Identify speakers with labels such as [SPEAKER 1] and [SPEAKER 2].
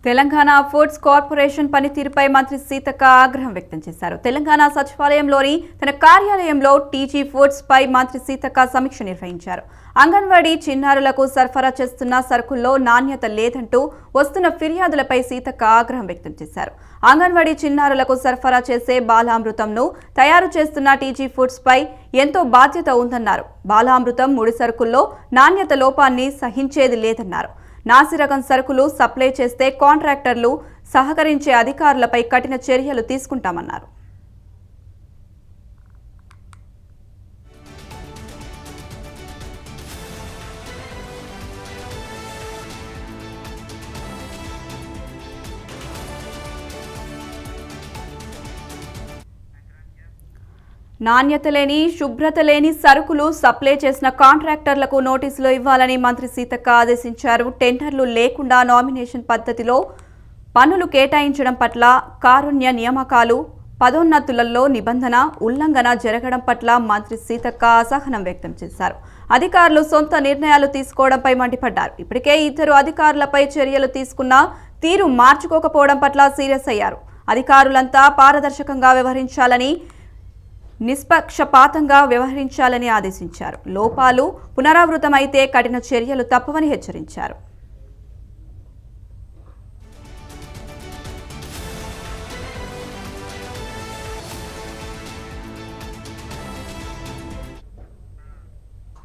[SPEAKER 1] Telangana foods corporation పనితీరుపై మంత్రి సీతక్క ఆగ్రహం వ్యక్తం చేశారు. తెలంగాణ సచివాలయంలోని తన కార్యాలయంలో టీజీ ఫుడ్స్ పై మంత్రి సీతక్క సమీక్ష నిర్వహించారు. అంగన్వాడీ చిన్నారులకు సరఫరా చేస్తున్న సరుకుల్లో నాణ్యత లేదంటూ వస్తున్న ఫిర్యాదులపై సీతక్క ఆగ్రహం వ్యక్తం చేశారు. అంగన్వాడీ చిన్నారులకు సరఫరా చేసే బాలామృతంను తయారు చేస్తున్న టీజీ ఫుడ్స్ పై ఎంతో బాధ్యత ఉందన్నారు. బాలామృతం ముడి సరుకుల్లో నాణ్యత లోపాన్ని సహించేది లేదన్నారు. నాసిరకం సరుకులు సప్లై చేస్తే కాంట్రాక్టర్లు సహకరించే అధికారులపై కఠిన చర్యలు తీసుకుంటామన్నారు. నాణ్యత లేని, శుభ్రత లేని సరుకులు సప్లై చేసిన కాంట్రాక్టర్లకు నోటీసులు ఇవ్వాలని మంత్రి సీతక్క ఆదేశించారు. టెండర్లు లేకుండా నామినేషన్ పద్ధతిలో పనులు కేటాయించడం పట్ల, కారుణ్య నియామకాలు, పదోన్నతులలో నిబంధన ఉల్లంఘన జరగడం పట్ల మంత్రి సీతక్క అసహనం వ్యక్తం చేశారు. అధికారులు సొంత నిర్ణయాలు తీసుకోవడంపై మండిపడ్డారు. ఇప్పటికే 2 అధికారులపై చర్యలు తీసుకున్న తీరు మార్చుకోకపోవడం పట్ల సీరియస్ అయ్యారు. అధికారులంతా పారదర్శకంగా వ్యవహరించాలని, నిష్పక్షపాతంగా వ్యవహరించాలని ఆదేశించారు. లోపాలు పునరావృతమైతే కఠిన చర్యలు తప్పవని హెచ్చరించారు.